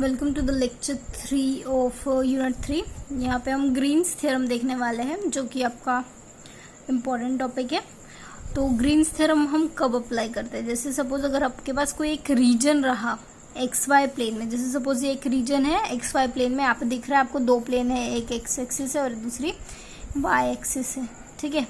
Welcome to the lecture 3 of unit 3। यहाँ पे हम ग्रीन्स थ्योरम देखने वाले हैं जो कि आपका इम्पोर्टेंट टॉपिक है। तो ग्रीन्स थ्योरम हम कब अप्लाई करते हैं? जैसे सपोज अगर आपके पास कोई एक रीजन रहा एक्स वाई प्लेन में, जैसे सपोज ये एक रीजन है एक्स वाई प्लेन में, आप दिख रहा है आपको दो प्लेन है, एक एक्स एक्सिस है और दूसरी वाई एक्सिस है, ठीक है।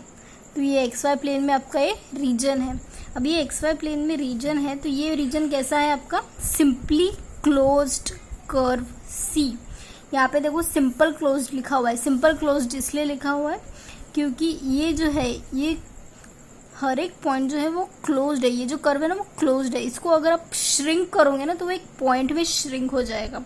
तो ये एक्स वाई प्लेन में आपका ये रीजन है। अब ये एक्स वाई प्लेन में रीजन है तो ये रीजन कैसा है आपका? सिंपली क्लोज्ड कर्व सी। यहाँ पे देखो सिंपल क्लोज्ड लिखा हुआ है। सिंपल क्लोज्ड इसलिए लिखा हुआ है क्योंकि ये जो है ये हर एक पॉइंट जो है वो क्लोज्ड है। ये जो कर्व है ना वो क्लोज्ड है। इसको अगर आप श्रिंक करोगे ना तो वो एक पॉइंट में श्रिंक हो जाएगा,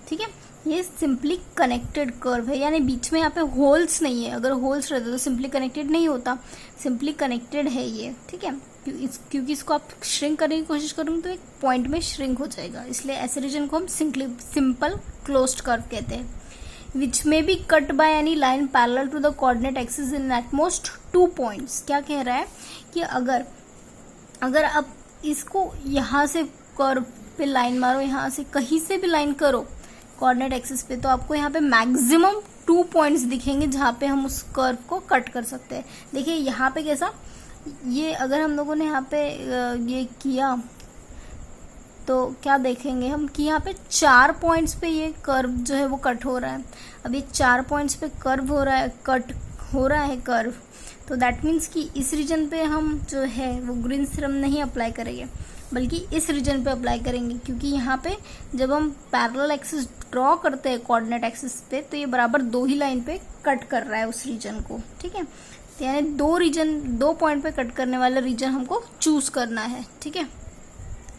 ठीक है। ये सिंपली कनेक्टेड कर्व है, यानी बीच में यहाँ पे होल्स नहीं है। अगर होल्स रहते तो सिंपली कनेक्टेड नहीं होता, सिंपली कनेक्टेड है ये, ठीक है। क्योंकि इसको आप श्रिंक करने की कोशिश करोगे तो एक पॉइंट में श्रिंक हो जाएगा, इसलिए ऐसे रीजन को हम सिंपल क्लोज्ड कर्व कहते हैं। विच में B cut by any line parallel to the coordinate axis in at most 2 points. क्या कह रहा है कि अगर आप इसको यहाँ से कर्व पे लाइन मारो, यहाँ से कहीं से भी लाइन करो कोऑर्डिनेट एक्सिस पे, तो आपको यहाँ पे मैक्सिमम 2 पॉइंट्स दिखेंगे जहाँ पे हम उस कर्व को कट कर सकते हैं। देखिए यहाँ पे कैसा, ये अगर हम लोगों ने यहाँ पे ये किया तो क्या देखेंगे हम कि यहाँ पे 4 पॉइंट्स पे ये कर्व जो है वो कट हो रहा है। अब ये 4 पॉइंट्स पे कर्व हो रहा है, कट हो रहा है कर्व, तो दैट मीन्स कि इस रीजन पे हम जो है वो ग्रीन्स थ्योरम नहीं अप्लाई करेंगे बल्कि इस रीजन पे अप्लाई करेंगे, क्योंकि यहाँ पे जब हम पैरेलल एक्सिस ड्रॉ करते हैं कोऑर्डिनेट एक्सिस पे तो ये बराबर 2 ही लाइन पे कट कर रहा है उस रीजन को, ठीक है। तो यानी 2 पॉइंट पे कट करने वाला रीजन हमको चूज करना है, ठीक है,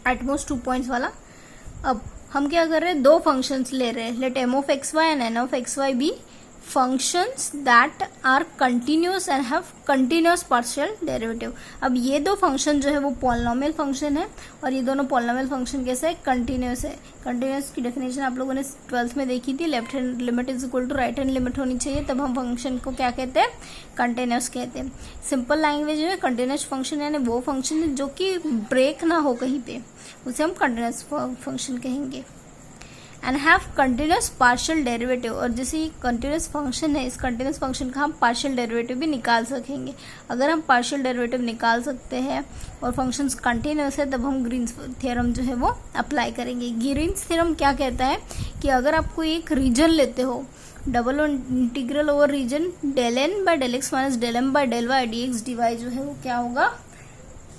एटमोस्ट 2 पॉइंट्स वाला। अब हम क्या कर रहे हैं, 2 फंक्शंस ले रहे हैं। Let M of X Y and N of X Y be functions that are continuous and have continuous partial derivative. अब ये 2 फंक्शन जो है वो पॉलिनोमियल फंक्शन है और ये दोनों पॉलिनोमियल फंक्शन कैसे है? कंटिन्यूस है। कंटिन्यूस की डेफिनेशन आप लोगों ने 12th में देखी थी, left hand limit is equal to right hand limit होनी चाहिए, तब हम फंक्शन को क्या कहते हैं? कंटिन्यूस कहते हैं। सिंपल लैंग्वेज में कंटिन्यूस फंक्शन यानी वो फंक्शन जो कि ब्रेक ना हो कहीं पे, उसे हम कंटिन्यूस फंक्शन कहेंगे। And have continuous partial derivative, और जैसे ये कंटिन्यूस फंक्शन है, इस कंटिन्यूस फंक्शन का हम पार्शियल डेरिवेटिव भी निकाल सकेंगे। अगर हम पार्शियल डेरिवेटिव निकाल सकते हैं और फंक्शंस कंटिन्यूस है तब हम ग्रीन्स थ्योरम जो है वो अप्लाई करेंगे। ग्रीन्स थ्योरम क्या कहता है कि अगर आप कोई एक रीजन लेते हो, double integral over region del N by del X minus del M by del Y D x D Y जो है वो क्या होगा?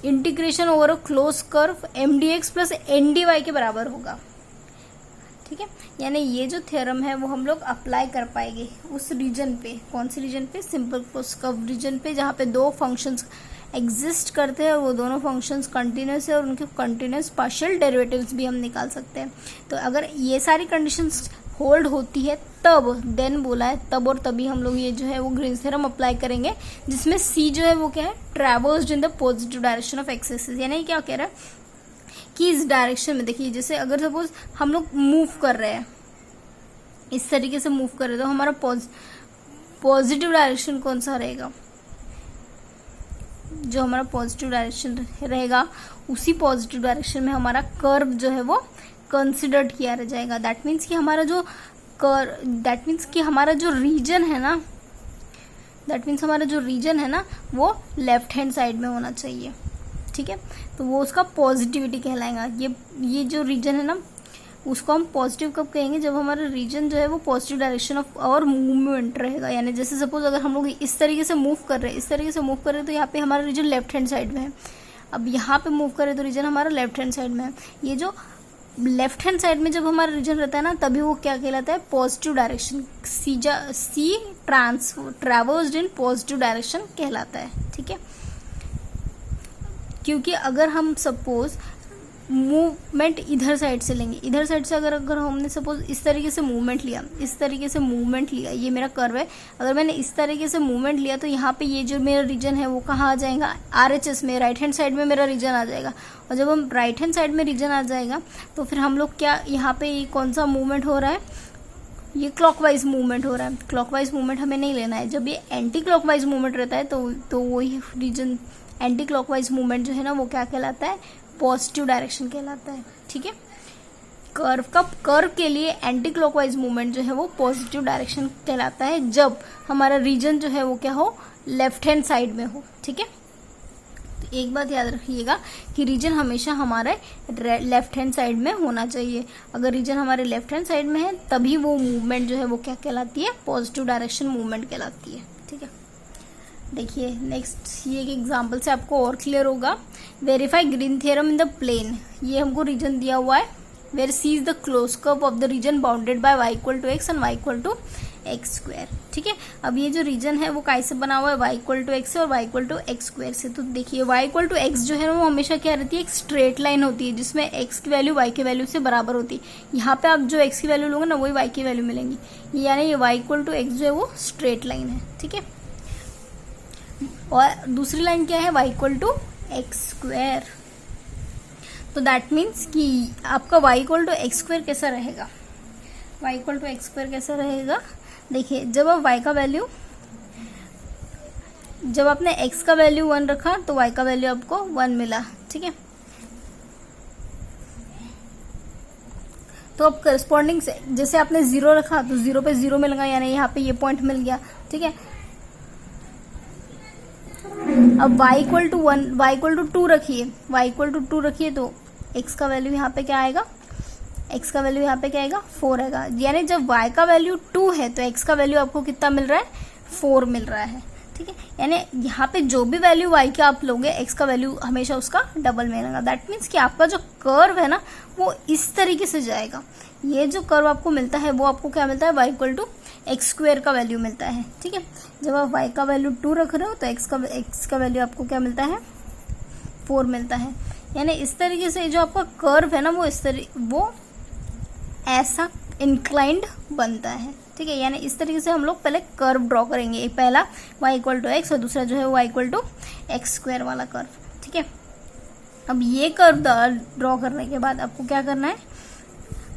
Integration over a close curve M D X plus N D Y के बराबर होगा, ठीक है। यानी ये जो थ्योरम है वो हम लोग अप्लाई कर पाएंगे उस रीजन पे। कौन से रीजन पे? सिंपल क्लोज कर्व रीजन पे, जहाँ पे 2 फंक्शंस एग्जिस्ट करते हैं और वो दोनों फंक्शंस कंटिन्यूस है और उनके कंटिन्यूस पार्शियल डेरिवेटिव्स भी हम निकाल सकते हैं। तो अगर ये सारी कंडीशंस होल्ड होती है तब, देन बोला है तब और तभी हम लोग ये जो है वो ग्रीन्स थ्योरम अप्लाई करेंगे, जिसमें सी जो है वो क्या है? Traversed in the positive direction of x axis. यानी क्या कह रहा है कि इस डायरेक्शन में, देखिए जैसे अगर सपोज हम लोग मूव कर रहे हैं, इस तरीके से मूव कर रहे हैं, तो हमारा पॉजिटिव डायरेक्शन कौन सा रहेगा? जो हमारा पॉजिटिव डायरेक्शन रहेगा उसी पॉजिटिव डायरेक्शन में हमारा कर्व जो है वो कंसिडर्ड किया रह जाएगा। दैट मीन्स कि हमारा जो रीजन है ना वो लेफ्ट हैंड साइड में होना चाहिए, ठीक है। तो वो उसका पॉजिटिविटी कहलाएगा। ये जो रीजन है ना उसको हम पॉजिटिव कब कहेंगे? जब हमारा रीजन जो है वो positive direction of our movement रहेगा। यानी जैसे सपोज अगर हम लोग इस तरीके से मूव कर रहे हैं तो यहाँ पे हमारा रीजन लेफ्ट हैंड साइड में है। अब यहाँ पे मूव कर रहे हैं तो रीजन हमारा लेफ्ट हैंड साइड में है। ये जो लेफ्ट हैंड साइड में जब हमारा रीजन रहता है ना तभी वो क्या कहलाता है? Positive direction. C traversed in positive direction कहलाता है, ठीक है। क्योंकि अगर हम सपोज मूवमेंट इधर साइड से लेंगे, इधर साइड से अगर हमने सपोज इस तरीके से मूवमेंट लिया, ये मेरा कर्व है, अगर मैंने इस तरीके से मूवमेंट लिया तो यहाँ पे ये जो मेरा रीजन है वो कहाँ आ जाएगा? RHS में, राइट हैंड साइड में मेरा रीजन आ जाएगा। और जब हम राइट हैंड साइड में रीजन आ जाएगा तो फिर हम लोग क्या, यहाँ पे ये कौन सा मूवमेंट हो रहा है? ये क्लॉकवाइज मूवमेंट हो रहा है। क्लॉकवाइज मूवमेंट हमें नहीं लेना है। जब ये एंटी क्लॉकवाइज मूवमेंट रहता है तो वही रीजन एंटी क्लॉकवाइज मूवमेंट जो है ना वो क्या कहलाता है? पॉजिटिव डायरेक्शन कहलाता है, ठीक है। कर्व के लिए एंटी क्लॉकवाइज मूवमेंट जो है वो पॉजिटिव डायरेक्शन कहलाता है, जब हमारा रीजन जो है वो क्या हो, लेफ्ट हैंड साइड में हो। ठीक है, तो एक बात याद रखिएगा कि रीजन हमेशा हमारे लेफ्ट हैंड साइड में होना चाहिए। अगर रीजन हमारे लेफ्ट हैंड साइड में है तभी वो मूवमेंट जो है वो क्या कहलाती है, पॉजिटिव डायरेक्शन मूवमेंट कहलाती है। ठीक है, देखिए नेक्स्ट ये एक एग्जांपल से आपको और क्लियर होगा। Verify Green theorem in the plane. ये हमको रीजन दिया हुआ है, where C is the close curve of the region bounded by y equal to x and y equal to x square. ठीक है, अब ये जो रीजन है वो कैसे बना हुआ है, y इक्वल टू एक्स से और y equal to x square से। तो देखिए y इक्वल टू एक्स जो है वो हमेशा क्या रहती है, एक स्ट्रेट लाइन होती है जिसमें x की वैल्यू y की वैल्यू से बराबर होती है। यहाँ पे आप जो x की वैल्यू लोगे ना वही y की वैल्यू मिलेंगी, यानी ये y इक्वल टू एक्स जो है वो स्ट्रेट लाइन है। ठीक है, और दूसरी लाइन क्या है, y equal to x square. तो दैट मीन्स कि आपका y equal to x square कैसा रहेगा, y equal to x square कैसा रहेगा। देखिए जब आप y का वैल्यू, जब आपने x का वैल्यू 1 रखा तो y का वैल्यू आपको 1 मिला। ठीक है, तो अब करस्पॉन्डिंग से जैसे आपने 0 रखा तो 0 पे 0 मिल गया, यानी यहाँ पे ये पॉइंट मिल गया। ठीक है, अब y equal to 1, y equal to 2 रखिए, y इक्वल टू 2 रखिए तो x का वैल्यू यहाँ पे क्या आएगा, x का वैल्यू यहाँ पे क्या आएगा, 4 आएगा। यानी जब y का वैल्यू 2 है तो x का वैल्यू आपको कितना मिल रहा है, 4 मिल रहा है। ठीक है, यानी यहाँ पे जो भी वैल्यू y का आप लोगे x का वैल्यू हमेशा उसका डबल मिलेगा। दैट मीन्स कि आपका जो कर्व है ना वो इस तरीके से जाएगा। ये जो कर्व आपको मिलता है वो आपको क्या मिलता है, y equal to x square का वैल्यू मिलता है। ठीक है, जब आप y का वैल्यू 2 रख रहे हो तो x का वैल्यू आपको क्या मिलता है, 4 मिलता है। यानी इस तरीके से जो आपका कर्व है ना वो ऐसा इंक्लाइंड बनता है। ठीक है, यानी इस तरीके से हम लोग पहले कर्व ड्रॉ करेंगे, एक पहला y इक्वल टू एक्स और दूसरा जो है y equal to x square वाला कर्व। ठीक है, अब ये कर्व ड्रॉ करने के बाद आपको क्या करना है,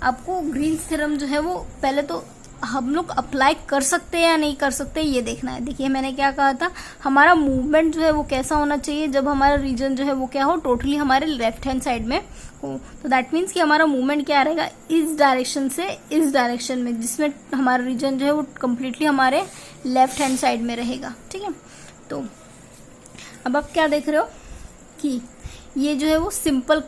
आपको ग्रीन्स थ्योरम जो है वो पहले तो हम लोग अप्लाई कर सकते हैं या नहीं कर सकते ये देखना है। देखिए मैंने क्या कहा था, हमारा मूवमेंट जो है वो कैसा होना चाहिए, जब हमारा रीजन जो है वो क्या हो, टोटली हमारे लेफ्ट हैंड साइड में हो। तो दैट मीन्स कि हमारा मूवमेंट क्या रहेगा, इस डायरेक्शन से इस डायरेक्शन में, जिसमें हमारा रीजन जो है वो कम्प्लीटली हमारे लेफ्ट हैंड साइड में रहेगा। ठीक है, तो अब आप क्या देख रहे हो कि ये जो है वो सिंपल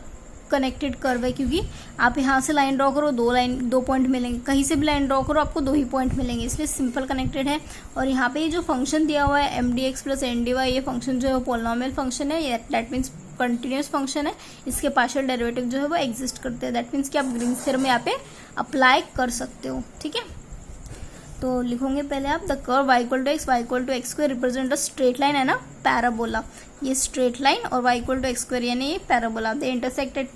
कनेक्टेड कर्व है, क्योंकि आप यहाँ से लाइन ड्रॉ करो दो पॉइंट मिलेंगे, कहीं से भी लाइन ड्रॉ करो आपको 2 ही पॉइंट मिलेंगे, इसलिए सिंपल कनेक्टेड है। और यहाँ पे ये जो फंक्शन दिया हुआ है mdx प्लस ndy, ये फंक्शन जो है वो पॉलिनोमियल फंक्शन है, दैट मीन्स कंटिन्यूस फंक्शन है, इसके पार्शियल डेरिवेटिव जो है वो एग्जिस्ट करते हैं। दैट मीन्स कि आप ग्रीन्स थ्योरम यहाँ पे अप्लाई कर सकते हो। ठीक है, तो लिखोगे पहले आप, the curve y equal to x square represent a straight line है ना, पैराबोला, ये स्ट्रेट लाइन और y equal to x square यानी ये पैराबोला। दे इंटरसेक्टेड,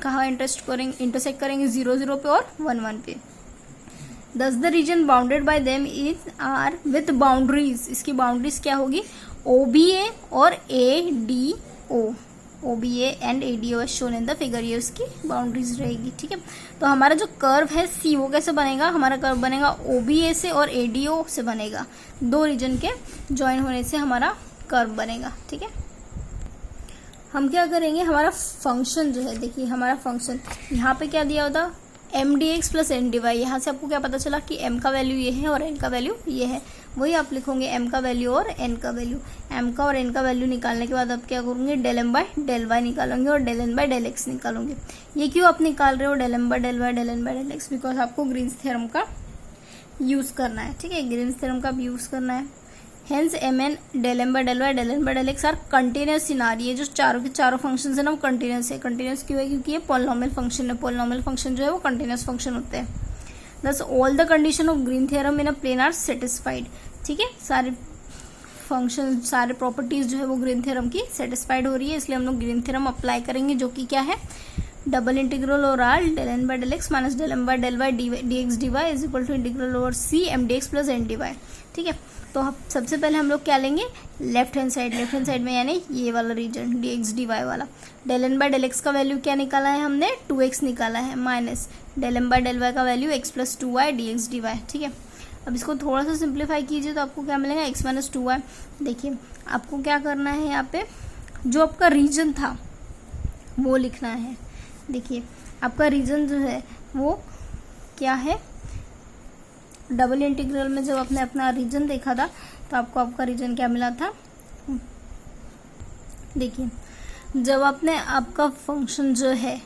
कहाँ इंटरसेक्ट करेंगे 0 0 पे और 1 1 पे। Thus the region bounded by them is R with boundaries, इसकी बाउंड्रीज क्या होगी, OBA और ADO, OBA and ADO shown in the figure, ये उसकी बाउंड्रीज रहेगी। ठीक है, तो हमारा जो कर्व है C वो कैसे बनेगा, हमारा कर्व बनेगा OBA से और ADO से बनेगा, 2 रीजन के ज्वाइन होने से हमारा कर्व बनेगा। ठीक है, हम क्या करेंगे, हमारा फंक्शन जो है, देखिए हमारा फंक्शन यहाँ पे क्या दिया होता, mdx प्लस ndy। यहाँ से आपको क्या पता चला कि m का वैल्यू ये है और n का वैल्यू ये है, वही आप लिखोगे m का वैल्यू और n का वैल्यू। m का और n का वैल्यू निकालने के बाद आप क्या करोगे, del m by del y निकालोगे और del n by del x निकालोगे। ये क्यों आप निकाल रहे हो del m by del y del n by del x, because आपको ग्रीन्स थ्योरम का यूज करना है। ठीक है, ग्रीन्स थ्योरम का यूज करना है। Hence mn del m by del y del n by del x are continuous in R, ये जो चारों के चारों फंक्शन है ना वो कंटिन्यूस है। कंटिन्यूस क्यों है, क्योंकि ये पॉलिनोमियल फंक्शन है, पॉलिनोमियल फंक्शन जो है वो कंटिन्यूस फंक्शन होते हैं। Thus all the condition of Green theorem in a plane are satisfied. ठीक है, सारे फंक्शन सारे प्रॉपर्टीज जो है वो ग्रीन थ्योरम की सेटिस्फाइड हो रही है, इसलिए हम लोग ग्रीन थ्योरम अप्लाई करेंगे, जो कि क्या है, double integral over R del N by del X minus del M by del Y D x D Y is equal to integral over C M D X plus N D Y. ठीक है, तो सबसे पहले हम लोग क्या लेंगे, left hand side में यानी ये वाला region D x D y वाला। Del N by del x का वैल्यू क्या निकाला है हमने, 2x निकाला है, minus del M by del y का value x plus 2y D x D Y. ठीक है, अब इसको थोड़ा सा सिंप्लीफाई कीजिए तो आपको क्या मिलेगा, x माइनस 2y। देखिए आपको क्या करना है, यहाँ पे जो आपका रीजन था वो लिखना है। देखिए आपका रीजन जो है वो क्या है, डबल इंटीग्रल में जब आपने अपना रीजन देखा था तो आपको आपका रीजन क्या मिला था। देखिए, जब आपने आपका फंक्शन जो है,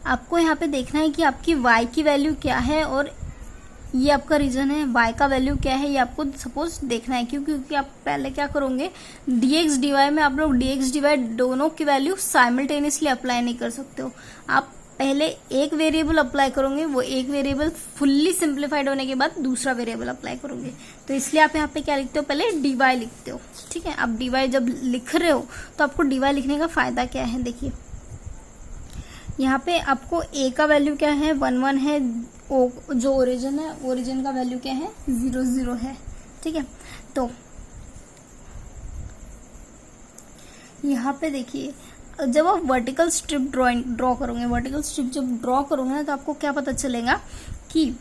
आपको यहाँ पे देखना है कि आपकी y की वैल्यू क्या है और ये आपका रीजन है, y का वैल्यू क्या है, ये आपको सपोज देखना है। क्योंकि आप पहले क्या करोगे, dx dy में आप लोग dx dy दोनों की वैल्यू साइमल्टेनियसली अप्लाई नहीं कर सकते हो। आप पहले एक वेरिएबल अप्लाई करोगे, वो एक वेरिएबल फुल्ली सिंप्लीफाइड होने के बाद दूसरा वेरिएबल अप्लाई करोगे। तो इसलिए आप यहाँ पे क्या लिखते हो, पहले dy लिखते हो। ठीक है, आप dy जब लिख रहे हो तो आपको dy लिखने का फायदा क्या है, देखिए यहाँ पे आपको a का वैल्यू क्या है, 1 1 है, o जो ओरिजिन है, ओरिजिन का वैल्यू क्या है, 0 0 है। ठीक है, तो यहाँ पे देखिए, जब आप वर्टिकल स्ट्रिप ड्रॉ करोगे, वर्टिकल स्ट्रिप जब ड्रॉ करोगे ना, तो आपको क्या पता चलेगा कि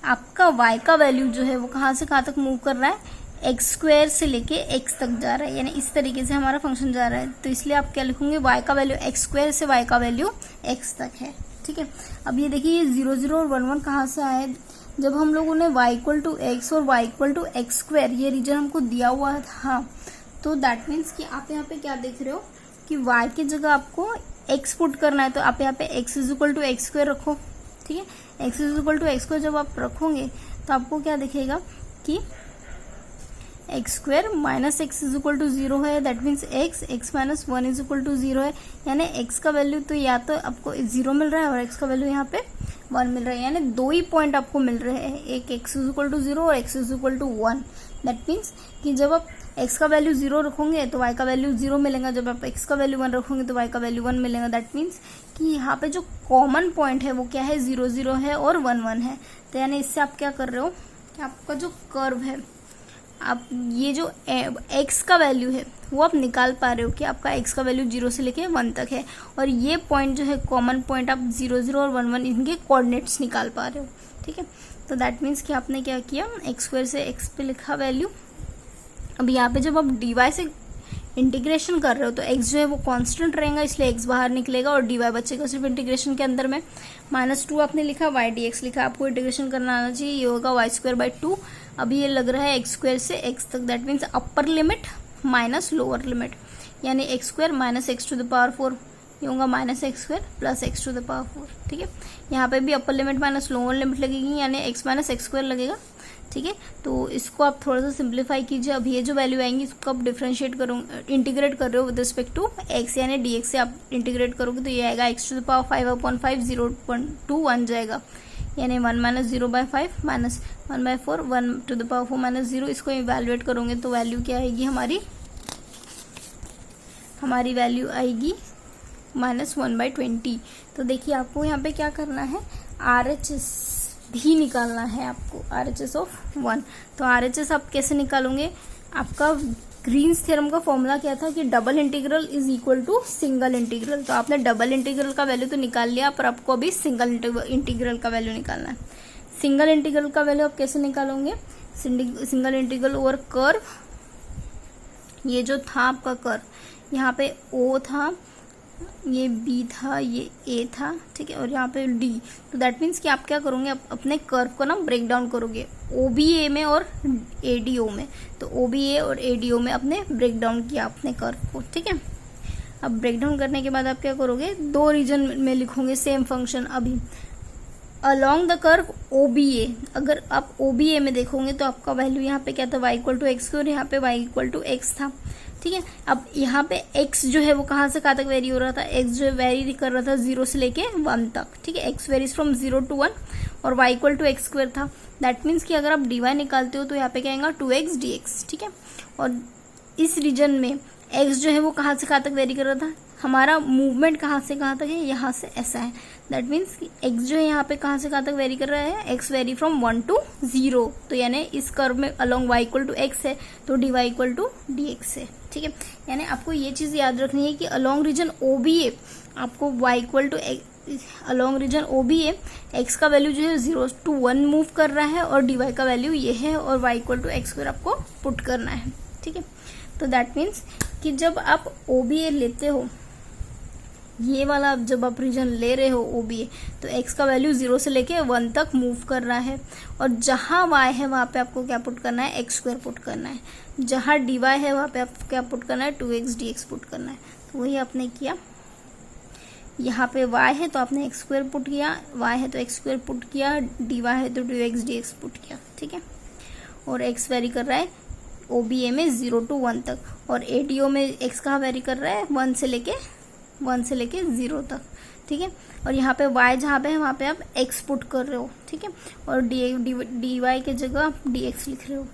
आपका y का वैल्यू जो है वो कहाँ से कहाँ तक मूव कर रहा है, एक्स स्क्वायर से लेके x तक जा रहा है, यानी इस तरीके से हमारा फंक्शन जा रहा है। तो इसलिए आप क्या लिखोगे, y का वैल्यू एक्स स्क्वायर से y का वैल्यू x तक है। ठीक है, अब ये देखिए, ये 0 0 और 1 1 कहाँ से आए, जब हम लोगों ने y इक्वल टू एक्स और y equal to x square ये रीजन हमको दिया हुआ था। तो दैट मीन्स कि आप यहाँ पे क्या देख रहे हो कि y की जगह आपको x पुट करना है, तो आप यहाँ पे x is equal to x square रखो। ठीक है, x is equal to x square जब आप रखोगे तो आपको क्या दिखेगा कि X square minus x is equal to 0 है, दैट मीन्स X minus 1 is equal to 0 है, यानी एक्स का वैल्यू तो या तो आपको 0 मिल रहा है और एक्स का वैल्यू यहाँ पे 1 मिल रहा है, यानी दो ही पॉइंट आपको मिल रहे हैं, एक एक्स इज इक्वल टू 0 और एक्स इज इक्वल टू 1। दैट मीन्स कि जब आप एक्स का वैल्यू 0 रखोगे तो वाई का वैल्यू 0 मिलेगा, जब आप एक्स का वैल्यू 1 रखोगे तो वाई का वैल्यू 1 मिलेगा। दैट मीन्स कि यहाँ पे जो कॉमन पॉइंट है वो क्या है, 0 0 है और 1 1 है। तो यानी इससे आप क्या कर रहे हो कि आपका जो कर्व है, आप ये जो x का वैल्यू है वो आप निकाल पा रहे हो कि आपका x का वैल्यू 0 से लेके 1 तक है, और ये पॉइंट जो है कॉमन पॉइंट, आप 0 0 और 1 1 इनके कोऑर्डिनेट्स निकाल पा रहे हो। ठीक है, तो दैट मीन्स कि आपने क्या किया, एक्स स्क्वायर से x पे लिखा वैल्यू। अब यहाँ पे जब आप dy से इंटीग्रेशन कर रहे हो तो x जो है वो कांस्टेंट रहेगा, इसलिए x बाहर निकलेगा और dy बचेगा सिर्फ इंटीग्रेशन के अंदर में। -2 आपने लिखा, y dx लिखा, आपको इंटीग्रेशन करना आना चाहिए, ये होगा y स्क्वायर बाई 2। अभी ये लग रहा है एक्स स्क्वायर से x तक, that means upper limit minus lower limit, यानी x square minus x to the power 4, ये होगा minus x square plus x to the power 4। ठीक है, यहाँ पे भी upper limit minus lower limit लगेगी, यानी x माइनस एक्स स्क्वायर लगेगा। ठीक है, तो इसको आप थोड़ा सा सिंप्लीफाई कीजिए। अब ये जो वैल्यू आएंगी इसको आप डिफरेंशिएट करोगे, इंटीग्रेट कर रहे हो विद रिस्पेक्ट टू x, यानी dx से आप इंटीग्रेट करोगे तो ये आएगा एक्स टू द पावर 5/5 0.21 जाएगा, यानी 1 minus 0/5 minus 1/4 1 to the power 4 minus 0। इसको इवेल्युएट करोगे तो वैल्यू क्या आएगी, हमारी वैल्यू आएगी -1/20। तो देखिए, आपको यहाँ पे क्या करना है, RHS भी निकालना है आपको, RHS ऑफ 1। तो RHS आप कैसे निकालोगे, आपका ग्रीन्स थ्योरम का फॉर्मूला क्या था कि double integral is equal to single integral. तो आपने डबल इंटीग्रल का वैल्यू तो निकाल लिया, पर आपको अभी सिंगल इंटीग्रल का वैल्यू निकालना है। सिंगल इंटीग्रल का वैल्यू आप कैसे निकालोगे, सिंगल इंटीग्रल ओवर कर्व, ये जो था आपका कर्व, यहाँ पे O था, ये B था, ये A था, ठीक है, और यहाँ पे D। तो दैट मीन्स कि आप क्या करोगे, आप अपने कर्व को ना ब्रेक डाउन करोगे OBA में और ADO में। तो OBA और ADO में आपने ब्रेक डाउन किया अपने कर्व को। ठीक है, अब ब्रेक डाउन करने के बाद आप क्या करोगे, दो रीजन में लिखोगे सेम फंक्शन। अभी अलोंग द कर्व OBA, अगर आप OBA में देखोगे तो आपका वैल्यू यहाँ पे क्या था, y इक्वल टू एक्स, और यहाँ पे y इक्वल टू एक्स था। ठीक है, अब यहाँ पे x जो है वो कहाँ से कहाँ तक वेरी हो रहा था, x जो है वेरी कर रहा था 0 से लेके 1 तक। ठीक है, x वेरीज फ्रॉम 0 to 1 और y equal to x square था। दैट मीन्स कि अगर आप dy निकालते हो तो यहाँ पे क्या आएगा 2x dx। ठीक है, और इस रीजन में x जो है वो कहाँ से कहाँ तक वेरी कर रहा था, हमारा मूवमेंट कहाँ से कहाँ तक है, यहाँ से ऐसा है। दैट मीन्स x जो है यहाँ पे कहाँ से कहाँ तक वेरी कर रहा है, x वेरी फ्रॉम 1 to 0। तो यानी इस कर्व में along y equal to X है तो dy इक्वल टू dx है। ठीक है, यानी आपको ये चीज़ याद रखनी है कि अलोंग रीजन OBA आपको y equal to along region OBA x का वैल्यू जो है 0 to 1 मूव कर रहा है और dy का वैल्यू ये है, और y equal to x square आपको पुट करना है। ठीक है, तो दैट मीन्स कि जब आप OBA लेते हो ये वाला जब आप रीजन ले रहे हो OBA, तो x का वैल्यू 0 से लेके 1 तक मूव कर रहा है, और जहाँ y है वहाँ पे आपको क्या पुट करना है, x स्क्वायर पुट करना है, जहाँ dy है वहाँ पे आपको क्या पुट करना है, 2x dx पुट करना है। तो वही आपने किया, यहाँ पे y है तो आपने x स्क्वायर पुट किया, y है तो x स्क्वायर पुट किया, dy है तो 2x dx पुट किया, ठीक है। और x वेरी कर रहा है OBA में 0 to 1 तक, और ADO में x कहाँ वेरी कर रहा है, 1 से लेके 0 तक, ठीक है। और यहाँ पे y जहाँ पे है वहाँ पे आप x पुट कर रहे हो, ठीक है, और dy के जगह आप dx लिख रहे हो।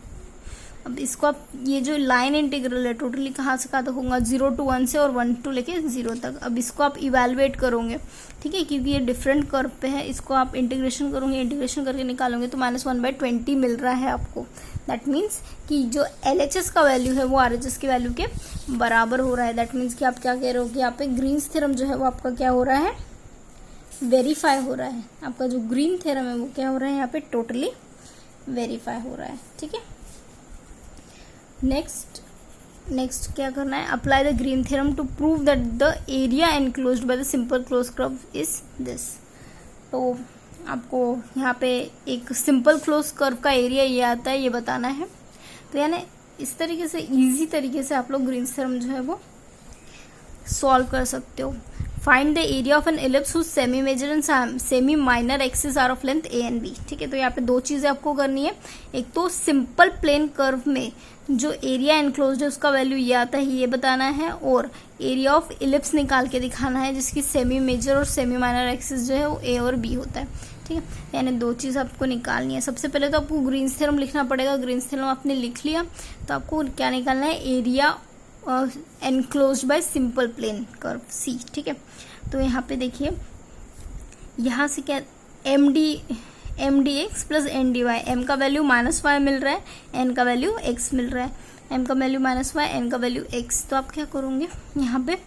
अब इसको आप, ये जो लाइन इंटीग्रल है टोटली कहाँ से कहाँ तक होगा, 0 to 1 से और 1 to लेके 0 तक। अब इसको आप इवेलुएट करोगे, ठीक है, क्योंकि ये डिफरेंट कर्व पे है, इसको आप इंटीग्रेशन करोगे, इंटीग्रेशन करके निकालोगे तो -1/20 मिल रहा है आपको। दैट मीन्स कि जो LHS का वैल्यू है वो RHS की वैल्यू के बराबर हो रहा है। दैट मीन्स कि आप क्या कह रहे हो कि यहाँ पे ग्रीन्स थ्योरम जो है वो आपका क्या हो रहा है, वेरीफाई हो रहा है। आपका जो ग्रीन थ्योरम है वो क्या हो रहा है, यहाँ पे टोटली वेरीफाई हो रहा है, ठीक है। नेक्स्ट क्या करना है, apply the Green theorem to prove that the area enclosed by the simple close curve is this. तो आपको यहाँ पे एक सिंपल क्लोज कर्व का एरिया ये आता है, ये बताना है। तो यानी इस तरीके से, इजी तरीके से आप लोग ग्रीन्स थ्योरम जो है वो सॉल्व कर सकते हो। Find the area of an ellipse whose semi major and semi minor axis are of length A and B, ठीक है। तो यहाँ पे दो चीजें आपको करनी है, एक तो सिंपल प्लेन कर्व में जो एरिया एनक्लोज्ड है उसका वैल्यू ये आता है, ये बताना है, और एरिया ऑफ इलिप्स निकाल के दिखाना है जिसकी सेमी मेजर और सेमी माइनर एक्सिस जो है वो A और B होता है, ठीक है। यानी दो चीज़ आपको निकालनी है। सबसे पहले तो आपको ग्रीन्स थ्योरम लिखना पड़ेगा। ग्रीन्स थ्योरम आपने लिख लिया तो आपको क्या निकालना है, area enclosed bye simple plain curve C, ठीक है। तो यहाँ पे देखिए, यहाँ से क्या, mdx प्लस ndy, m का वैल्यू -y मिल रहा है, n का वैल्यू x मिल रहा है, m का वैल्यू -y, n का वैल्यू x। तो आप क्या करोगे, यहाँ पे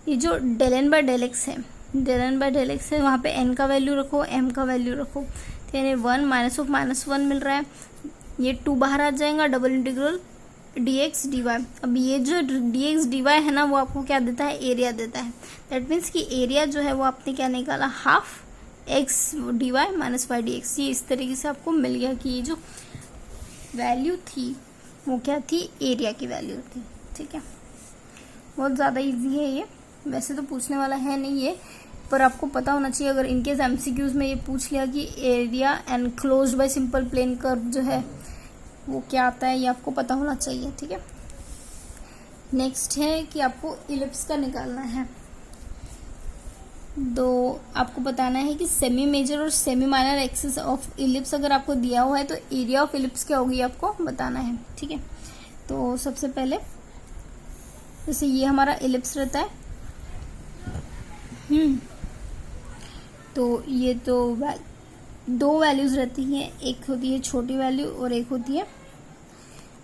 ये जो del n by del x है, del n by del x है, वहाँ पे n का वैल्यू रखो, m का वैल्यू रखो, तो यानी 1 -1 मिल रहा है, ये 2 बाहर आ जाएगा, डबल इंटीग्रल dx dy। अब ये जो dx dy है ना वो आपको क्या देता है, एरिया देता है। दैट मीन्स कि एरिया जो है वो आपने क्या निकाला, half x dy minus y dx। ये इस तरीके से आपको मिल गया कि ये जो वैल्यू थी वो क्या थी, एरिया की वैल्यू थी, ठीक है। बहुत ज़्यादा इजी है ये, वैसे तो पूछने वाला है नहीं ये, पर आपको पता होना चाहिए। अगर इनकेस MCQs में ये पूछ लिया कि area enclosed bye simple plain curve जो है वो क्या आता है, ये आपको पता होना चाहिए, ठीक है। नेक्स्ट है कि आपको इलिप्स का निकालना है। तो आपको बताना है कि सेमी मेजर और semi minor axis of ellipse अगर आपको दिया हुआ है तो एरिया ऑफ इलिप्स क्या होगी आपको बताना है, ठीक है। तो सबसे पहले जैसे ये हमारा इलिप्स रहता है, तो ये तो दो वैल्यूज रहती हैं, एक होती है छोटी वैल्यू और एक होती है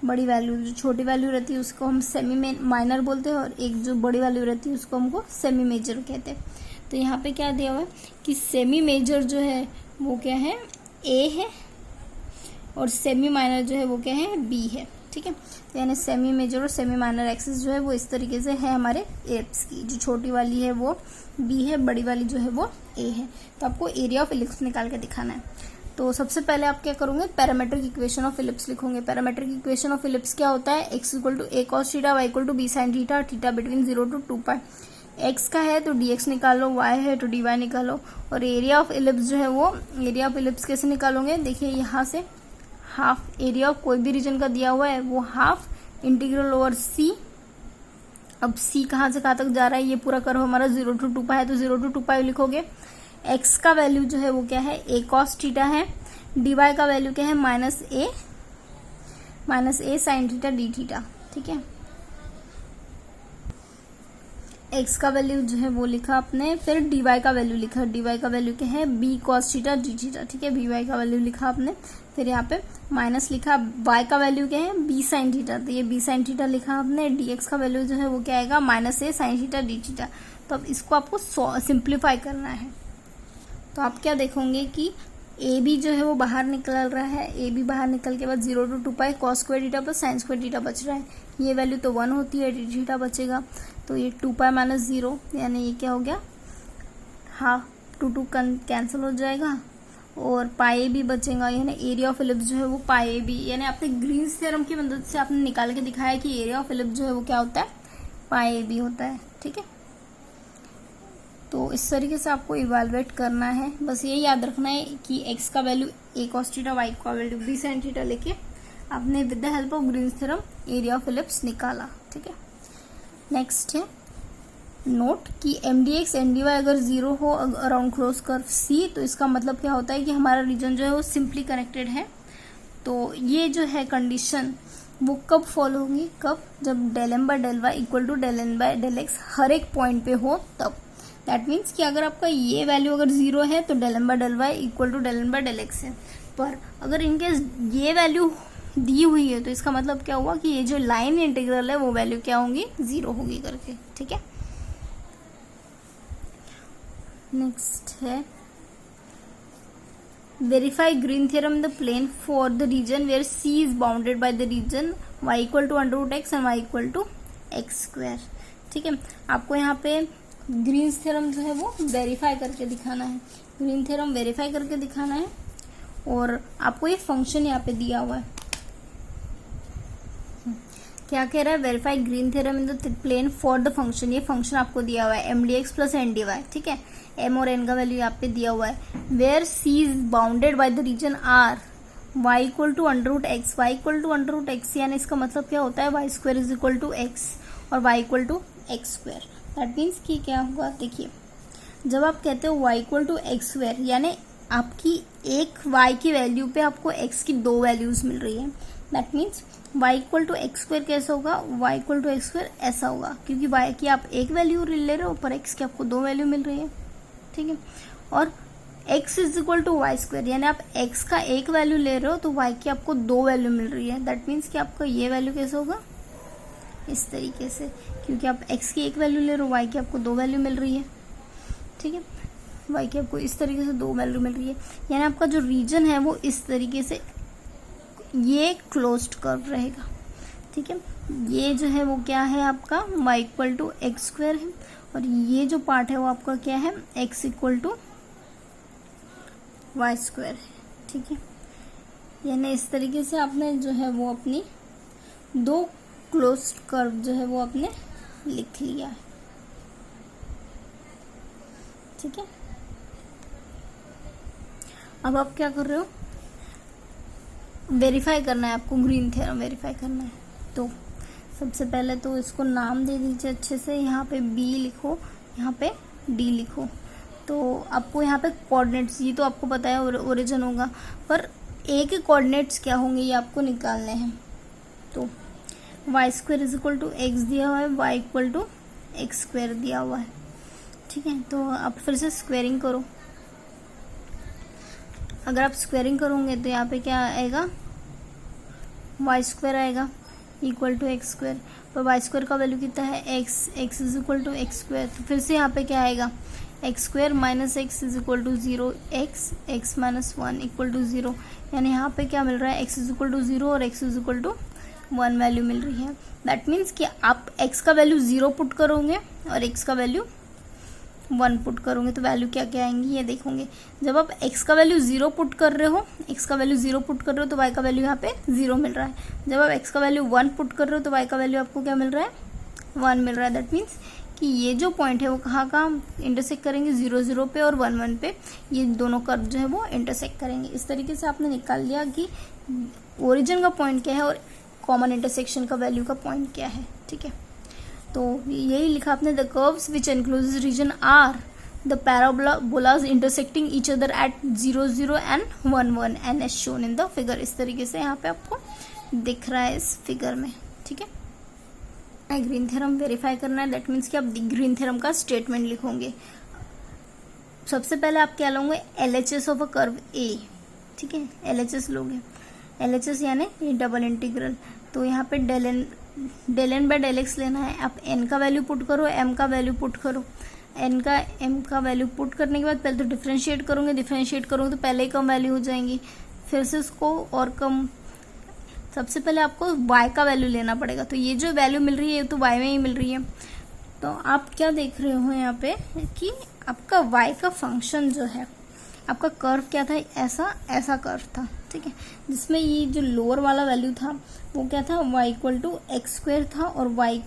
बड़ी वैल्यू। जो छोटी वैल्यू रहती है उसको हम सेमी माइनर बोलते हैं, और एक जो बड़ी वैल्यू रहती है उसको हमको सेमी मेजर कहते हैं। तो यहाँ पे क्या दिया हुआ है कि सेमी मेजर जो है वो क्या है, A है, और सेमी माइनर जो है वो क्या है, B है, ठीक है। तो यानी सेमी मेजर और सेमी माइनर एक्सिस जो है वो इस तरीके से है हमारे इलिप्स की। जो छोटी वाली है वो B है, बड़ी वाली जो है वो A है। तो आपको एरिया ऑफ इलिप्स निकाल के दिखाना है। तो सबसे पहले आप क्या करोगे, पैरामेट्रिक इक्वेशन ऑफ इलिप्स लिखोगे। पैरामेट्रिक इक्वेशन ऑफ इलिप्स क्या होता है, x = a cos theta, y = b sin theta, theta between 0 to 2π। x का है तो dx निकालो, y है तो dy निकालो, और एरिया ऑफ इलिप्स जो है वो, एरिया ऑफ इलिप्स कैसे निकालोगे, देखिए यहाँ से हाफ एरिया ऑफ कोई भी रीजन का दिया हुआ है वो हाफ इंटीग्रल ओवर c। अब c कहाँ से कहाँ तक जा रहा है, ये पूरा कर्व हमारा 0 to 2π है तो 0 to 2π लिखोगे। x का वैल्यू जो है वो क्या है, a cos थीटा है, dy का वैल्यू क्या है, -a sin theta d theta, ठीक है। x का वैल्यू जो है वो लिखा आपने, फिर dy का वैल्यू लिखा, dy का वैल्यू क्या है, b cos theta d theta, ठीक है। by का वैल्यू लिखा आपने, फिर यहाँ पे माइनस लिखा, y का वैल्यू क्या है, b sin थीटा, तो ये b sin थीटा लिखा आपने। dx का वैल्यू जो है वो क्या आएगा, -a sin theta d theta. तो अब इसको आपको सिंप्लीफाई करना है। तो आप क्या देखोगे कि ए बी जो है वो बाहर निकल रहा है, ए बी बाहर निकल के बाद 0 to 2π cos square theta plus sin square theta बच रहा है। ये वैल्यू तो 1 होती है, d थीटा बचेगा, तो ये 2π - 0 यानी ये क्या हो गया, हाफ टू कैंसिल हो जाएगा और पाए भी बचेगा, यानी एरिया ऑफ इलिप्स जो है वो पाए भी, यानी आपने ग्रीन्स थ्योरम की मदद से आपने निकाल के दिखाया कि एरिया ऑफ इलिप्स जो है वो क्या होता है, पाए भी होता है। ठीक है, तो इस तरीके से आपको इवेलुएट करना है। बस ये याद रखना है कि x का value a cos theta, y का वैल्यू b sin थीटा लेके आपने with the help of greens theorem area of ellipse निकाला। ठीक है, नेक्स्ट है नोट कि mdx ndy अगर 0 हो अराउंड क्लोज कर्व c, तो इसका मतलब क्या होता है कि हमारा रीजन जो है वो सिंपली कनेक्टेड है। तो ये जो है कंडीशन वो कब फॉलो होगी, कब, जब del m by del y equal to del n by del x हर एक पॉइंट पे हो तब। दैट मीन्स कि अगर आपका ये वैल्यू अगर 0 है तो del m by del y equal to del n by del x है, पर अगर इनकेस ये वैल्यू दी हुई है तो इसका मतलब क्या हुआ कि ये जो लाइन इंटीग्रल है वो वैल्यू क्या होंगी, 0 होगी करके। ठीक है, नेक्स्ट है verify Green theorem the plane for the region where c is bounded by the region y equal to under x and y equal to x square. ठीक है, आपको यहाँ पे ग्रीन्स थ्योरम जो है वो वेरीफाई करके दिखाना है, ग्रीन थ्योरम वेरीफाई करके दिखाना है। और आपको ये फंक्शन यहाँ पे दिया हुआ है, क्या कह रहा है, verify Green theorem in the plane for the function. ये फंक्शन आपको दिया हुआ है mdx प्लस ndy। ठीक है, m और n का वैल्यू यहाँ पे दिया हुआ है। Where c is bounded by the region r y equal to under root x, y equal to under root x, यानी इसका मतलब क्या होता है, y square is equal to x और y equal to x square. That means कि क्या होगा, देखिए जब आप कहते हो y equal to x square, यानी आपकी एक y की वैल्यू पे आपको x की दो वैल्यूज मिल रही है। That means y equal to x square कैसा होगा, y equal to x square ऐसा होगा, क्योंकि y की आप एक वैल्यू ले रहे हो पर x की आपको दो वैल्यू मिल रही है। ठीक है, और x is equal to y square, यानी आप x का एक वैल्यू ले रहे हो तो y की आपको दो वैल्यू मिल रही है। दैट मीन्स कि आपका ये वैल्यू कैसे होगा, इस तरीके से, क्योंकि आप x की एक वैल्यू ले रहे हो, y की आपको दो वैल्यू मिल रही है। ठीक है, y की आपको इस तरीके से दो वैल्यू मिल रही है, यानी आपका जो रीजन है वो इस तरीके से ये क्लोज्ड कर्व रहेगा। ठीक है, ये जो है वो क्या है आपका y equal to x square है, और ये जो पार्ट है वो आपका क्या है, x equal to y square है। ठीक है, यानी इस तरीके से आपने जो है वो अपनी दो क्लोज्ड कर्व जो है वो आपने लिख लिया है। ठीक है, अब आप क्या कर रहे हो, वेरीफाई करना है आपको, ग्रीन थ्योरम वेरीफाई करना है। तो सबसे पहले तो इसको नाम दे दीजिए अच्छे से, यहाँ पे b लिखो, यहाँ पे d लिखो। तो आपको यहाँ पे कोऑर्डिनेट्स, ये तो आपको पता है ओरिजिन होगा, पर a के कोऑर्डिनेट्स क्या होंगे ये आपको निकालने हैं। तो y square is equal to x दिया हुआ है, y equal to x square दिया हुआ है। ठीक है, तो आप फिर से स्क्वायरिंग करो। अगर आप स्क्वायरिंग करोगे तो यहाँ पे क्या आएगा, वाई स्क्वायर आएगा इक्वल टू एक्स स्क्वायर, पर वाई स्क्वायर का वैल्यू कितना है, x, x is equal to x square. तो फिर से यहाँ पे क्या आएगा, x square minus x is equal to 0, x, x minus 1 equal to 0, यानी यहाँ पे क्या मिल रहा है, एक्स इज इक्वल टू 0 और x is equal to 1 value मिल रही है। दैट मीन्स कि आप एक्स का वैल्यू 0 पुट करोगे और एक्स का वैल्यू 1 पुट करोगे तो वैल्यू क्या क्या आएंगी ये देखोगे। जब आप x का वैल्यू 0 पुट कर रहे हो, x का वैल्यू 0 पुट कर रहे हो तो y का वैल्यू यहाँ पे 0 मिल रहा है। जब आप x का वैल्यू 1 पुट कर रहे हो तो y का वैल्यू आपको क्या मिल रहा है, 1 मिल रहा है। दैट मीन्स कि ये जो पॉइंट है वो कहाँ इंटरसेक्ट करेंगे, 0 0 पे और 1 1 पे, ये दोनों कर्व जो है वो इंटरसेक्ट करेंगे। इस तरीके से आपने निकाल लिया कि ओरिजिन का पॉइंट क्या है और कॉमन इंटरसेक्शन का वैल्यू का पॉइंट क्या है। ठीक है, तो यही लिखा आपने, the curves which enclose region are the parabolas intersecting each other at 0 0 and 1 1 and as shown in the figure. इस तरीके से यहाँ पे आपको दिख रहा है इस फिगर में। ठीक है, ग्रीन थ्योरम वेरीफाई करना है। दैट मीन्स कि आप ग्रीन थ्योरम का स्टेटमेंट लिखोगे। सबसे पहले आप क्या लोगे, LHS ऑफ अ कर्व ए। ठीक है, LHS लोगे, LHS यानी डबल इंटीग्रल। तो यहाँ पे del N by del x लेना है। आप n का वैल्यू पुट करो, m का वैल्यू पुट करो। n का m का वैल्यू पुट करने के बाद पहले तो डिफरेंशिएट करोगे तो पहले ही कम वैल्यू हो जाएंगी, फिर से उसको और कम। सबसे पहले आपको y का वैल्यू लेना पड़ेगा। तो ये जो वैल्यू मिल रही है ये तो y में ही मिल रही है। तो आप क्या देख रहे हो यहाँ पे कि आपका y का फंक्शन जो है, आपका कर्व क्या था, ऐसा कर्व था, ठीक है, जिसमें ये जो लोअर वाला वैल्यू था वो क्या था, y equal to x square था और y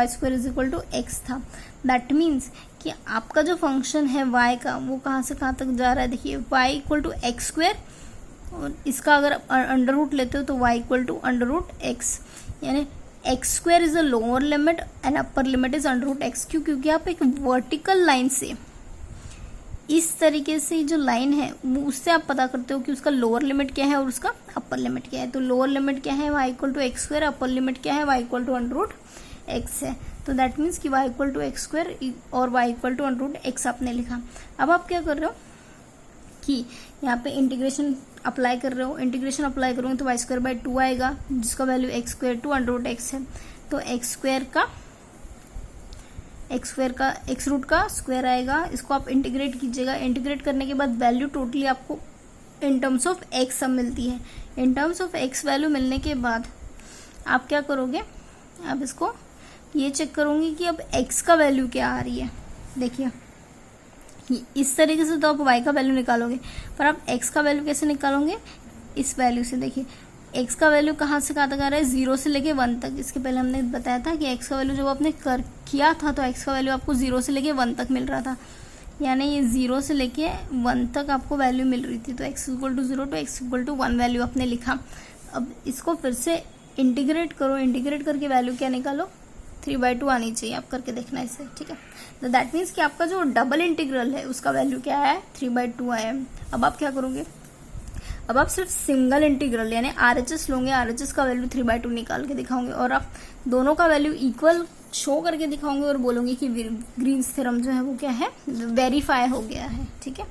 square is equal to x था। दैट मीन्स कि आपका जो फंक्शन है y का वो कहाँ से कहाँ तक जा रहा है, देखिए y equal to x square और इसका अगर अंडर रूट लेते हो तो y equal to under root x, यानी x square is the lower limit and upper limit is under root x. क्यों? क्योंकि आप एक वर्टिकल लाइन से, इस तरीके से जो लाइन है वो उससे आप पता करते हो कि उसका लोअर लिमिट क्या है और उसका अपर लिमिट क्या है। तो लोअर लिमिट क्या है, y equal to x square, upper limit क्या है, y equal to under root x है। तो दैट मीन्स कि y equal to x square और y equal to under root x आपने लिखा। अब आप क्या कर रहे हो कि यहाँ पे इंटीग्रेशन अप्लाई कर रहे हो, इंटीग्रेशन अप्लाई करोगे तो वाई स्क्वायर बाई 2 आएगा, जिसका value x square to under root x है। तो एक्स रूट का स्क्वायर आएगा, इसको आप इंटीग्रेट कीजिएगा। इंटीग्रेट करने के बाद वैल्यू टोटली आपको इन टर्म्स ऑफ एक्स सब मिलती है। In terms of x value मिलने के बाद आप क्या करोगे, आप इसको ये चेक करोगे कि अब एक्स का वैल्यू क्या आ रही है। देखिए इस तरीके से तो आप y का वैल्यू निकालोगे, पर आप x का वैल्यू कैसे निकालोगे, इस वैल्यू से। देखिए x का वैल्यू कहाँ से कहाँ तक आ रहा है, 0 से लेके 1 तक। इसके पहले हमने बताया था कि x का वैल्यू जब आपने किया था तो x का वैल्यू आपको 0 से लेके 1 तक मिल रहा था, यानी ये 0 से लेके 1 तक आपको वैल्यू मिल रही थी। तो x equal to 0 to x equal to 1 value आपने लिखा। अब इसको फिर से इंटीग्रेट करो, इंटीग्रेट करके वैल्यू क्या निकालो, 3/2 आनी चाहिए, आप करके देखना इसे, ठीक है। तो दैट मीन्स कि आपका जो डबल इंटीग्रल है उसका वैल्यू क्या है, 3/2 आया है। अब आप क्या करोगे, अब आप सिर्फ सिंगल इंटीग्रल यानी RHS लोगे, RHS का वैल्यू 3/2 निकाल के दिखाओगे और आप दोनों का वैल्यू इक्वल शो करके दिखाओगे और बोलोगे कि ग्रीन्स थ्योरम जो है वो क्या है, वेरीफाई हो गया है, ठीक है।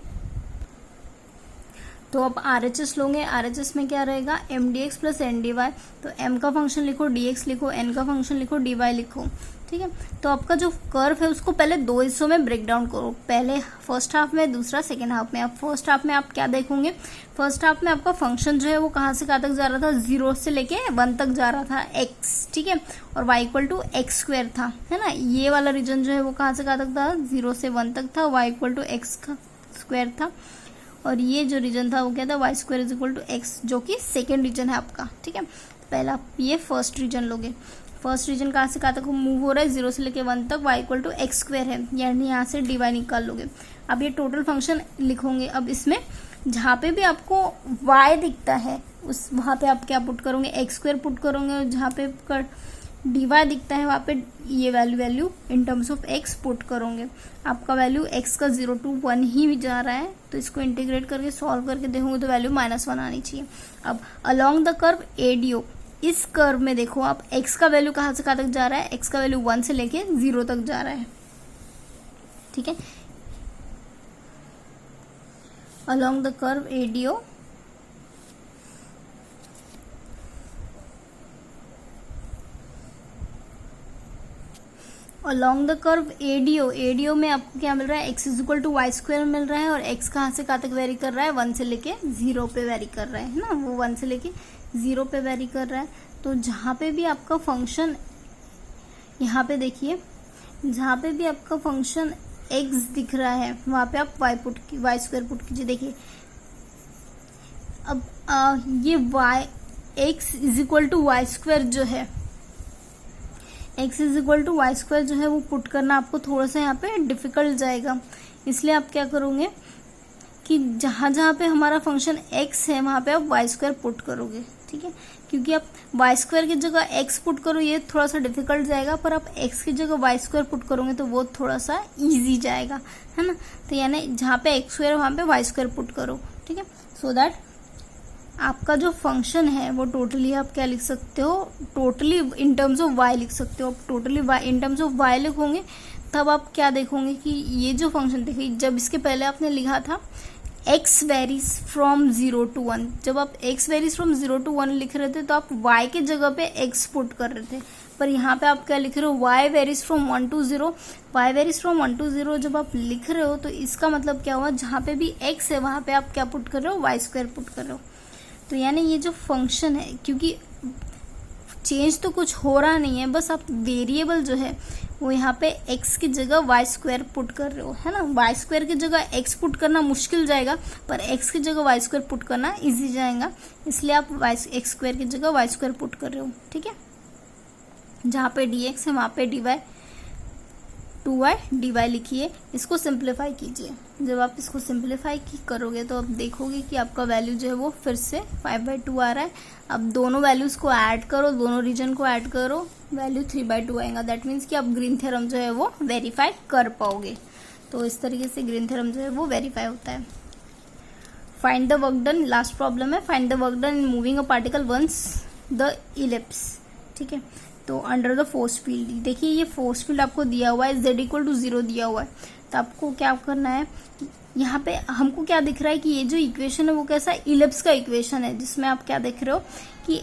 तो अब RHS लोगे, RHS में क्या रहेगा, mdx प्लस ndy। तो m का फंक्शन लिखो, dx लिखो, n का फंक्शन लिखो, dy लिखो, ठीक है। तो आपका जो कर्व है उसको पहले 2 हिस्सों में ब्रेक डाउन करो, पहले फर्स्ट हाफ में, दूसरा सेकेंड हाफ में। अब फर्स्ट हाफ में आप क्या देखोगे, फर्स्ट हाफ में आपका फंक्शन जो है वो कहाँ से कहाँ तक जा रहा था, 0 से लेके 1 तक जा रहा था x, ठीक है, और y equal to x square था, है ना। ये वाला रीजन जो है वो कहाँ से कहाँ तक था, 0 से 1 तक था, y इक्वल टू एक्स का स्क्वायर था, और ये जो रीजन था वो क्या था, y square is equal to x, जो कि सेकेंड रीजन है आपका, ठीक है। पहला आप ये फर्स्ट रीजन लोगे, फर्स्ट रीजन कहाँ से कहाँ तक मूव हो रहा है, 0 से लेके 1 तक, y equal to x square है, यानी यहाँ से dy निकाल लोगे। अब ये टोटल फंक्शन लिखोगे। अब इसमें जहाँ पे भी आपको y दिखता है उस वहाँ पे आप क्या पुट करोगे, एक्स स्क्वायर पुट करोगे, और जहाँ पे dy दिखता है वहाँ पे ये value in terms of x put करोगे। आपका वैल्यू x का 0 to 1 ही जा रहा है, तो इसको इंटीग्रेट करके सॉल्व करके देखोगे तो वैल्यू -1 आनी चाहिए। अब अलोंग द कर्व ADO, इस कर्व में देखो आप x का वैल्यू कहाँ से कहाँ तक जा रहा है, x का वैल्यू 1 से लेके 0 तक जा रहा है, ठीक है। Along the curve ADO along the curve ADO में आपको क्या मिल रहा है, x is equal to y square मिल रहा है, और x कहाँ से कहाँ तक वेरी कर रहा है, 1 से लेके 0 पे वेरी कर रहा है ना, वो 1 से लेके 0 पे वेरी कर रहा है। तो जहाँ पे भी आपका फंक्शन, यहाँ पे देखिए जहाँ पे भी आपका फंक्शन x दिख रहा है वहाँ पे आप वाई स्क्वायर पुट कीजिए। देखिए अब ये x is equal to y square जो है, x is equal to y square जो है वो पुट करना आपको थोड़ा सा यहाँ पे डिफिकल्ट जाएगा। इसलिए आप क्या करोगे कि जहाँ जहाँ पे हमारा फंक्शन x है वहाँ पे आप वाई स्क्वायर पुट करोगे, ठीक है। क्योंकि आप वाई स्क्वायर की जगह x पुट करो ये थोड़ा सा डिफिकल्ट जाएगा, पर आप x की जगह वाई स्क्वायर पुट करोगे तो वो थोड़ा सा ईजी जाएगा, है ना। तो यानी जहाँ पे x स्क्वायर वहाँ पे वाई स्क्वायर पुट करो, ठीक है। सो दैट आपका जो फंक्शन है वो टोटली आप क्या लिख सकते हो, totally in terms of y लिख सकते हो। आप totally in terms of y लिखोगे तब आप क्या देखोगे कि ये जो फंक्शन, देखिए जब इसके पहले आपने लिखा था x वेरीज फ्रॉम 0 to 1, जब आप x वेरीज फ्रॉम 0 to 1 लिख रहे थे तो आप y के जगह पे x पुट कर रहे थे, पर यहाँ पे आप क्या लिख रहे हो, y varies from 1 to 0। y varies from 1 to 0 जब आप लिख रहे हो तो इसका मतलब क्या हुआ, जहाँ पे भी x है वहाँ पे आप क्या पुट कर रहे हो, वाई स्क्वायर पुट कर रहे हो। तो यानी ये जो फंक्शन है, क्योंकि चेंज तो कुछ हो रहा नहीं है, बस आप वेरिएबल जो है वो यहाँ पे x की जगह वाई स्क्वायर पुट कर रहे हो, है ना। वाई स्क्वायर की जगह x पुट करना मुश्किल जाएगा, पर x की जगह वाई स्क्वायर पुट करना इजी जाएगा, इसलिए आप x स्क्वायर की जगह वाई स्क्वायर पुट कर रहे हो, ठीक है। जहाँ पे dx है वहाँ पे dy 2y dy लिखिए, इसको सिंप्लीफाई कीजिए। जब आप इसको सिंप्लीफाई करोगे तो आप देखोगे कि आपका वैल्यू जो है वो फिर से 5/2 आ रहा है। अब दोनों वैल्यूज़ को ऐड करो, दोनों रीजन को ऐड करो, वैल्यू 3/2 आएगा। दैट मीन्स कि आप ग्रीन थ्योरम जो है वो वेरीफाई कर पाओगे। तो इस तरीके से ग्रीन थ्योरम जो है वो वेरीफाई होता है। Find the work done, last problem है, find the work done in moving a particle once the ellipse, ठीक है। तो अंडर द फोर्स फील्ड, देखिए ये फोर्स फील्ड आपको दिया हुआ है, z=0 दिया हुआ है। तो आपको क्या करना है, यहाँ पे हमको क्या दिख रहा है कि ये जो इक्वेशन है वो कैसा इलिप्स का इक्वेशन है, जिसमें आप क्या देख रहे हो कि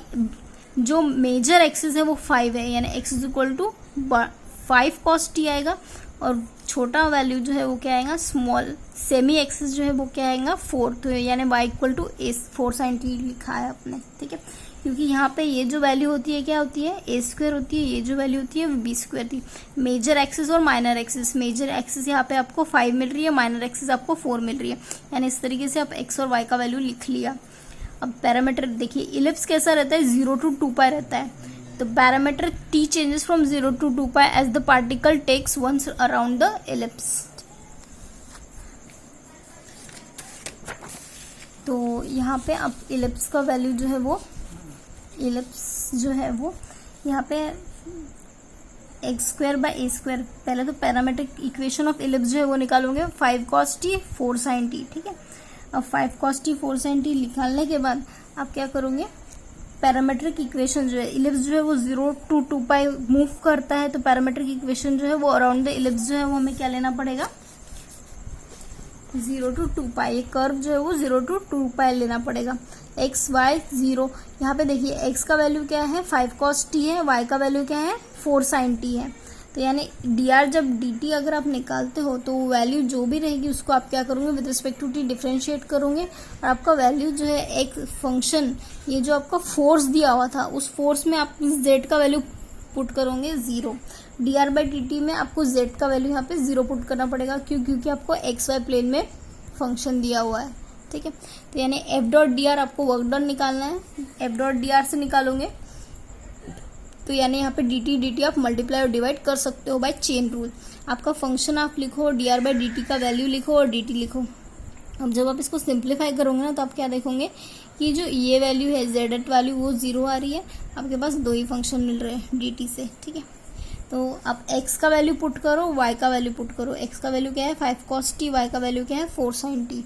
जो मेजर एक्सिस है वो 5 है, यानी x=5 cos t आएगा, और छोटा वैल्यू जो है वो क्या आएगा, स्मॉल सेमी एक्सिस जो है वो क्या आएगा 4, तो यानी y=a 4 sin t लिखा है आपने, ठीक है। क्योंकि यहाँ पे ये जो वैल्यू होती है क्या होती है, a² होती है, ये जो वैल्यू होती है वो b² थी। मेजर एक्सिस और माइनर एक्सिस, मेजर एक्सिस यहाँ पे आपको 5 मिल रही है, माइनर एक्सिस आपको 4 मिल रही है, यानी इस तरीके से आप x और y का वैल्यू लिख लिया। अब पैरामीटर देखिए, इलिप्स कैसा रहता है, 0 to 2π रहता है। तो parameter t changes from 0 to 2π as the particle takes once around the ellipse. तो यहाँ पे आप इलिप्स का वैल्यू जो है वो, इलिप्स जो है वो यहाँ पे x²/a², पहले तो पैरामेट्रिक इक्वेशन ऑफ इलिप्स जो है वो निकालोगे, 5 cos t 4 sin t, ठीक है। अब 5 cos t 4 sin t निकालने के बाद आप क्या करोगे, पैरामेट्रिक इक्वेशन जो है, इलिप्स जो है वो 0 to 2π मूव करता है, तो पैरामेट्रिक इक्वेशन जो है वो अराउंड द इलिप्स जो है वो हमें क्या लेना पड़ेगा, 0 to 2π, ये कर्व जो है वो 0 to 2π लेना पड़ेगा। x y 0, यहाँ पे देखिए x का वैल्यू क्या है 5 cos t है, y का वैल्यू क्या है 4 sin t है। तो यानी dr जब dt अगर आप निकालते हो तो वैल्यू जो भी रहेगी उसको आप क्या करोगे, with respect to t differentiate करोगे, और आपका वैल्यू जो है एक फंक्शन, ये जो आपका फोर्स दिया हुआ था उस फोर्स में आप z का वैल्यू पुट करोगे 0। dr/dt में आपको z का वैल्यू यहाँ पे 0 पुट करना पड़ेगा, क्योंकि आपको xy प्लेन में फंक्शन दिया हुआ है, ठीक है। तो यानी f.dr आपको वर्क डन निकालना है, f.dr से निकालोगे तो यानी यहाँ पे dt आप मल्टीप्लाई और डिवाइड कर सकते हो बाय चेन रूल। आपका फंक्शन आप लिखो, dr/dt का वैल्यू लिखो और dt लिखो। अब जब आप इसको सिंप्लीफाई करोगे ना तो आप क्या देखोगे कि जो ये वैल्यू है z वैल्यू वो 0 आ रही है, आपके पास दो ही फंक्शन मिल रहे हैं dt से, ठीक है। तो आप x का वैल्यू पुट करो, y का वैल्यू पुट करो। x का वैल्यू क्या है 5 cos t, y का वैल्यू क्या है 4 sin t।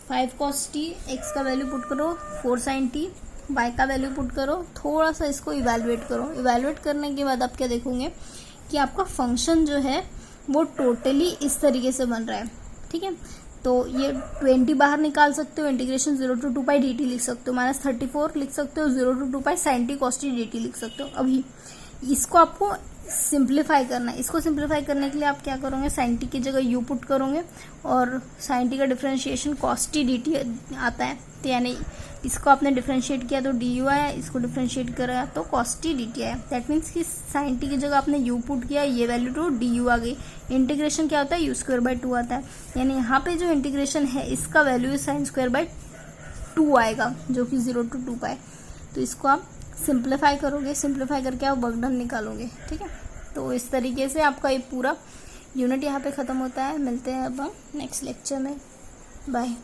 5 cos t, x का वैल्यू पुट करो, 4 sin t, y का वैल्यू पुट करो, थोड़ा सा इसको इवैल्यूएट करो। इवैल्यूएट करने के बाद आप क्या देखोगे कि आपका फंक्शन जो है वो टोटली इस तरीके से बन रहा है, ठीक है। तो ये 20 बाहर निकाल सकते हो, इंटीग्रेशन 0 to 2π dt लिख सकते हो, -34 लिख सकते हो, 0 to 2π sin t cos t dt लिख सकते हो। अभी इसको आपको सिंप्लीफाई करना है। इसको सिंप्लीफाई करने के लिए आप क्या करोगे, sin t की जगह u पुट करोगे, और sin t का डिफरेंशिएशन cos t dt आता है, तो यानी इसको आपने डिफरेंशिएट किया तो du आया, इसको डिफरेंशिएट करा तो cos t dt आया। दैट मीन्स कि sin t की जगह आपने u पुट किया, ये वैल्यू तो du आ गई। इंटीग्रेशन क्या होता है, u²/2 आता है, यानी यहाँ पे जो इंटीग्रेशन है इसका वैल्यू sin²/2 आएगा, जो कि 0 to 2π। तो इसको आप सिंप्लीफाई करोगे, सिंप्लीफाई करके आप वर्क डन निकालोगे, ठीक है। तो इस तरीके से आपका ये पूरा यूनिट यहाँ पे ख़त्म होता है। मिलते हैं अब हम नेक्स्ट लेक्चर में, बाय।